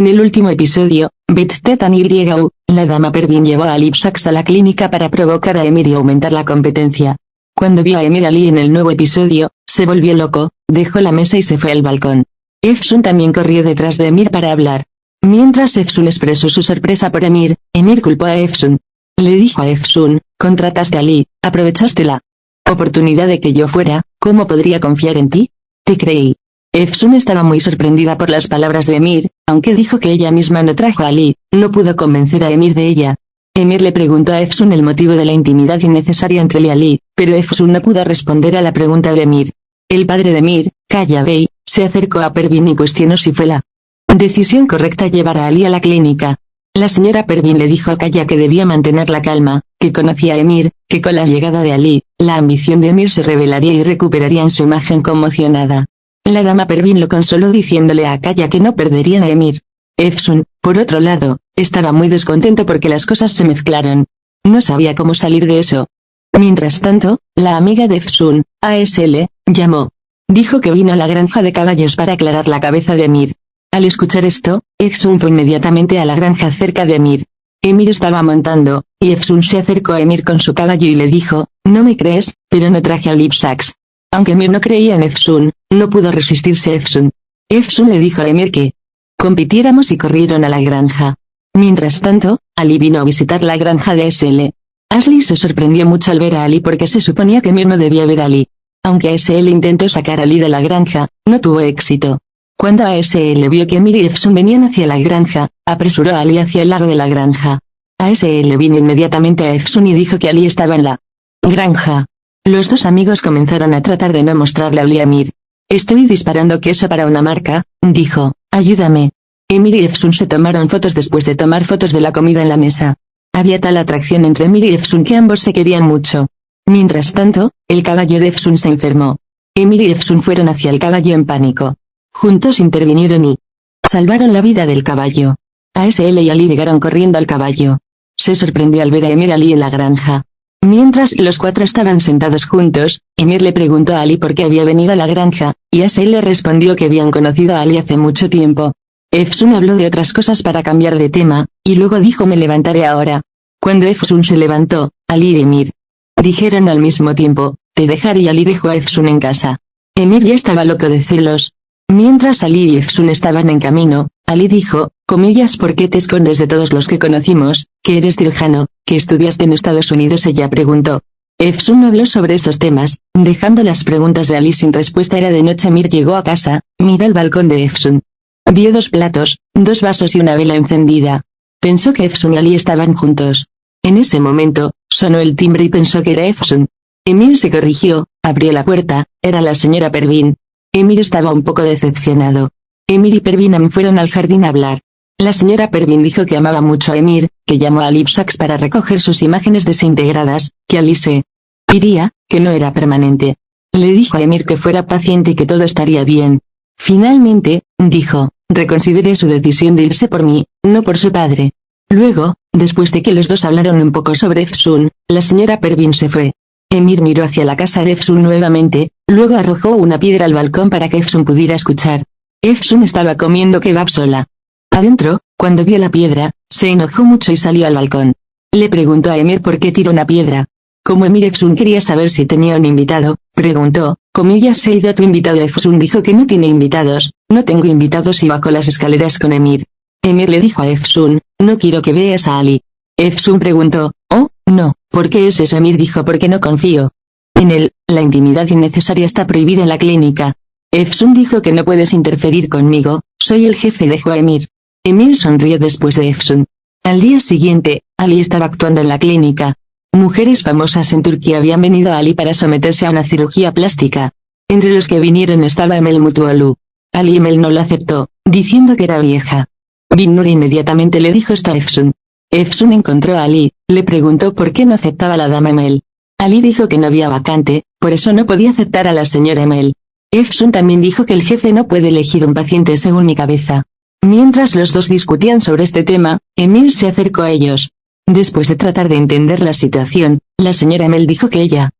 En el último episodio, Bet-Tetan-YU, la dama Pervin llevó a Lip Sachs a la clínica para provocar a Emir y aumentar la competencia. Cuando vio a Emir Ali en el nuevo episodio, se volvió loco, dejó la mesa y se fue al balcón. Efsun también corrió detrás de Emir para hablar. Mientras Efsun expresó su sorpresa por Emir, Emir culpó a Efsun. Le dijo a Efsun, contrataste a Ali, aprovechaste la oportunidad de que yo fuera, ¿cómo podría confiar en ti? Te creí. Efsun estaba muy sorprendida por las palabras de Emir, aunque dijo que ella misma no trajo a Ali, no pudo convencer a Emir de ella. Emir le preguntó a Efsun el motivo de la intimidad innecesaria entre él y Ali, pero Efsun no pudo responder a la pregunta de Emir. El padre de Emir, Kaya Bey, se acercó a Pervin y cuestionó si fue la decisión correcta llevar a Ali a la clínica. La señora Pervin le dijo a Kaya que debía mantener la calma, que conocía a Emir, que con la llegada de Ali, la ambición de Emir se revelaría y recuperaría en su imagen conmocionada. La dama Pervin lo consoló diciéndole a Kaya que no perderían a Emir. Efsun, por otro lado, estaba muy descontento porque las cosas se mezclaron. No sabía cómo salir de eso. Mientras tanto, la amiga de Efsun, ASL, llamó. Dijo que vino a la granja de caballos para aclarar la cabeza de Emir. Al escuchar esto, Efsun fue inmediatamente a la granja cerca de Emir. Emir estaba montando, y Efsun se acercó a Emir con su caballo y le dijo, no me crees, pero no traje a Lip Sachs. Aunque Emir no creía en Efsun, no pudo resistirse a Efsun. Efsun le dijo a Emir que compitiéramos y corrieron a la granja. Mientras tanto, Ali vino a visitar la granja de ASL. Ashley se sorprendió mucho al ver a Ali porque se suponía que Emir no debía ver a Ali. Aunque ASL intentó sacar a Ali de la granja, no tuvo éxito. Cuando ASL vio que Emir y Efsun venían hacia la granja, apresuró a Ali hacia el lago de la granja. ASL vino inmediatamente a Efsun y dijo que Ali estaba en la granja. Los dos amigos comenzaron a tratar de no mostrarle a Ali a Emir. Estoy disparando queso para una marca, dijo, ayúdame. Emir y Efsun se tomaron fotos después de tomar fotos de la comida en la mesa. Había tal atracción entre Emir y Efsun que ambos se querían mucho. Mientras tanto, el caballo de Efsun se enfermó. Emir y Efsun fueron hacia el caballo en pánico. Juntos intervinieron y salvaron la vida del caballo. ASL y Ali llegaron corriendo al caballo. Se sorprendió al ver a Emir y Ali en la granja. Mientras los cuatro estaban sentados juntos, Emir le preguntó a Ali por qué había venido a la granja, y ASL le respondió que habían conocido a Ali hace mucho tiempo. Efsun habló de otras cosas para cambiar de tema, y luego dijo me levantaré ahora. Cuando Efsun se levantó, Ali y Emir dijeron al mismo tiempo, te dejaré y Ali dejó a Efsun en casa. Emir ya estaba loco de celos. Mientras Ali y Efsun estaban en camino, Ali dijo, comillas ¿por qué te escondes de todos los que conocimos, que eres cirujano, que estudiaste en Estados Unidos? Ella preguntó. Efsun no habló sobre estos temas, dejando las preguntas de Ali sin respuesta. Era de noche. Emir llegó a casa, miró al balcón de Efsun. Vio 2 platos, 2 vasos y una vela encendida. Pensó que Efsun y Ali estaban juntos. En ese momento, sonó el timbre y pensó que era Efsun. Emir se corrigió, abrió la puerta, era la señora Pervin. Emir estaba un poco decepcionado. Emir y Pervin fueron al jardín a hablar. La señora Pervin dijo que amaba mucho a Emir, que llamó a Lip Sachs para recoger sus imágenes desintegradas, que Ali se iría, que no era permanente. Le dijo a Emir que fuera paciente y que todo estaría bien. Finalmente, dijo, reconsideré su decisión de irse por mí, no por su padre. Luego, después de que los dos hablaron un poco sobre Efsun, la señora Pervin se fue. Emir miró hacia la casa de Efsun nuevamente, luego arrojó una piedra al balcón para que Efsun pudiera escuchar. Efsun estaba comiendo kebab sola. Adentro, cuando vio la piedra, se enojó mucho y salió al balcón. Le preguntó a Emir por qué tiró una piedra. Como Emir Efsun quería saber si tenía un invitado, preguntó, comillas ¿se ha ido tu invitado? Efsun dijo que no tiene invitados, no tengo invitados y bajó las escaleras con Emir. Emir le dijo a Efsun, no quiero que veas a Ali. Efsun preguntó, oh, no, ¿por qué es eso? Emir dijo porque no confío en él, la intimidad innecesaria está prohibida en la clínica. Efsun dijo que no puedes interferir conmigo, soy el jefe, dijo a Emir. Emir sonrió después de Efsun. Al día siguiente, Ali estaba actuando en la clínica. Mujeres famosas en Turquía habían venido a Ali para someterse a una cirugía plástica. Entre los que vinieron estaba Emel Mutluoğlu. Ali Emel no la aceptó, diciendo que era vieja. Binnur inmediatamente le dijo esto a Efsun. Efsun encontró a Ali, le preguntó por qué no aceptaba a la dama Emel. Ali dijo que no había vacante, por eso no podía aceptar a la señora Emel. Efsun también dijo que el jefe no puede elegir un paciente según mi cabeza. Mientras los dos discutían sobre este tema, Emir se acercó a ellos. Después de tratar de entender la situación, la señora Emel dijo que ella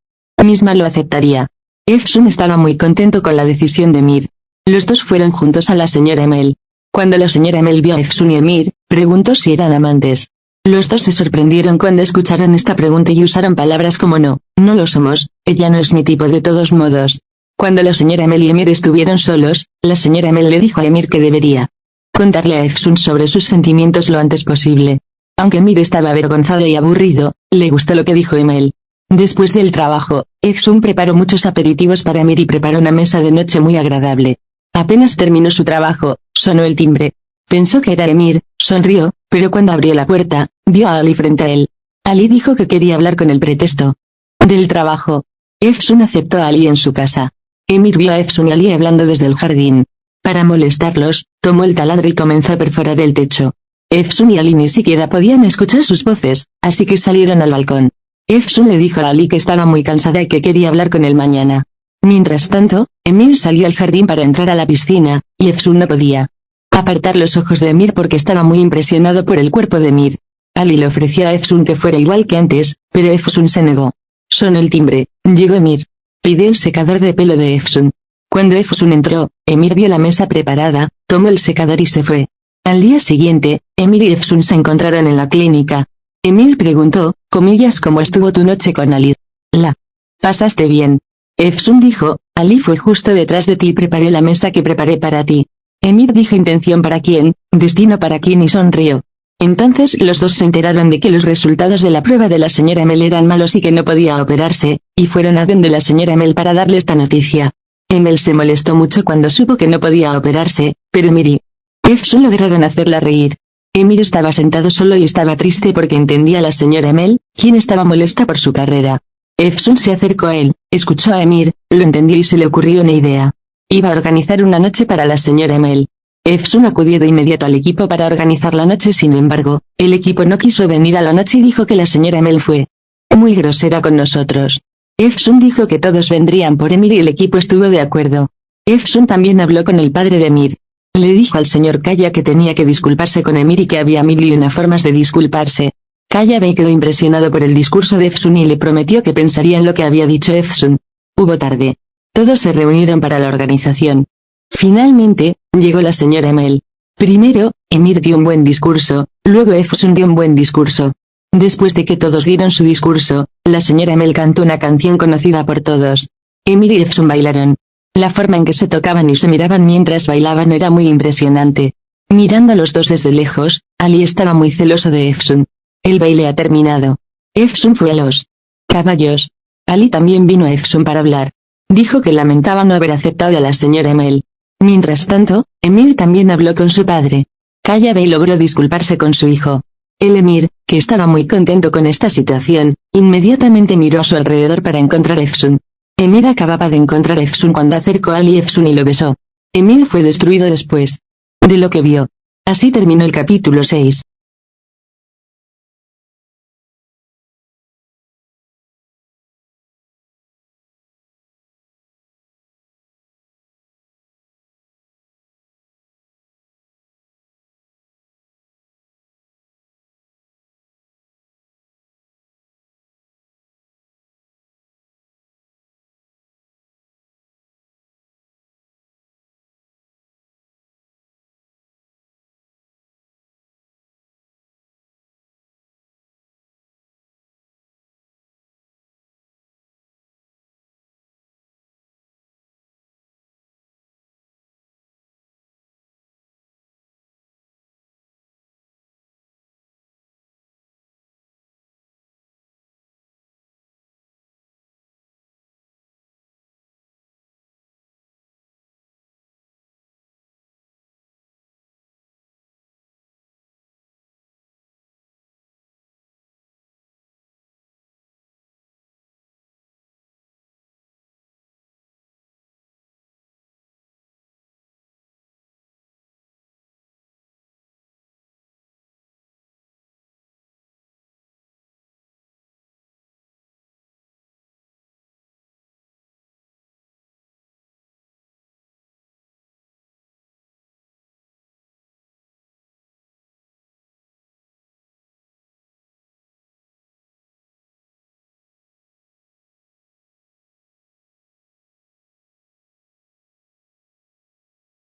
misma lo aceptaría. Efsun estaba muy contento con la decisión de Emir. Los dos fueron juntos a la señora Emel. Cuando la señora Emel vio a Efsun y Emir, preguntó si eran amantes. Los dos se sorprendieron cuando escucharon esta pregunta y usaron palabras como no lo somos, ella no es mi tipo de todos modos. Cuando la señora Emel y Emir estuvieron solos, la señora Emel le dijo a Emir que debería contarle a Efsun sobre sus sentimientos lo antes posible. Aunque Emir estaba avergonzado y aburrido, le gustó lo que dijo Emel. Después del trabajo, Efsun preparó muchos aperitivos para Emir y preparó una mesa de noche muy agradable. Apenas terminó su trabajo, sonó el timbre. Pensó que era Emir, sonrió, pero cuando abrió la puerta, vio a Ali frente a él. Ali dijo que quería hablar con el pretexto del trabajo. Efsun aceptó a Ali en su casa. Emir vio a Efsun y Ali hablando desde el jardín. Para molestarlos, tomó el taladro y comenzó a perforar el techo. Efsun y Ali ni siquiera podían escuchar sus voces, así que salieron al balcón. Efsun le dijo a Ali que estaba muy cansada y que quería hablar con él mañana. Mientras tanto, Emir salió al jardín para entrar a la piscina, y Efsun no podía apartar los ojos de Emir porque estaba muy impresionado por el cuerpo de Emir. Ali le ofreció a Efsun que fuera igual que antes, pero Efsun se negó. Sonó el timbre, llegó Emir. Pidió el secador de pelo de Efsun. Cuando Efsun entró, Emir vio la mesa preparada, tomó el secador y se fue. Al día siguiente, Emir y Efsun se encontraron en la clínica. Emir preguntó, comillas, ¿cómo estuvo tu noche con Ali? ¿La pasaste bien? Efsun dijo, Ali fue justo detrás de ti y preparé la mesa que preparé para ti. Emir dijo intención para quién, destino para quién y sonrió. Entonces los dos se enteraron de que los resultados de la prueba de la señora Emel eran malos y que no podía operarse, y fueron a donde la señora Emel para darle esta noticia. Emel se molestó mucho cuando supo que no podía operarse, pero Emir y Efsun lograron hacerla reír. Emir estaba sentado solo y estaba triste porque entendía a la señora Emel, quien estaba molesta por su carrera. Efsun se acercó a él, escuchó a Emir, lo entendió y se le ocurrió una idea. Iba a organizar una noche para la señora Emel. Efsun acudió de inmediato al equipo para organizar la noche, sin embargo, el equipo no quiso venir a la noche y dijo que la señora Emel fue muy grosera con nosotros. Efsun dijo que todos vendrían por Emir y el equipo estuvo de acuerdo. Efsun también habló con el padre de Emir. Le dijo al señor Kaya que tenía que disculparse con Emir y que había mil y una formas de disculparse. Kaya Bey quedó impresionado por el discurso de Efsun y le prometió que pensaría en lo que había dicho Efsun. Hubo tarde. Todos se reunieron para la organización. Finalmente, llegó la señora Emel. Primero, Emir dio un buen discurso, luego Efsun dio un buen discurso. Después de que todos dieron su discurso, la señora Emel cantó una canción conocida por todos. Emir y Efsun bailaron. La forma en que se tocaban y se miraban mientras bailaban era muy impresionante. Mirando a los dos desde lejos, Ali estaba muy celoso de Efsun. El baile ha terminado. Efsun fue a los caballos. Ali también vino a Efsun para hablar. Dijo que lamentaba no haber aceptado a la señora Emel. Mientras tanto, Emir también habló con su padre. Kaya Bey logró disculparse con su hijo. El Emir, que estaba muy contento con esta situación, inmediatamente miró a su alrededor para encontrar a Efsun. Emir acababa de encontrar a Efsun cuando acercó a Ali Efsun y lo besó. Emir fue destruido después de lo que vio. Así terminó el capítulo 6.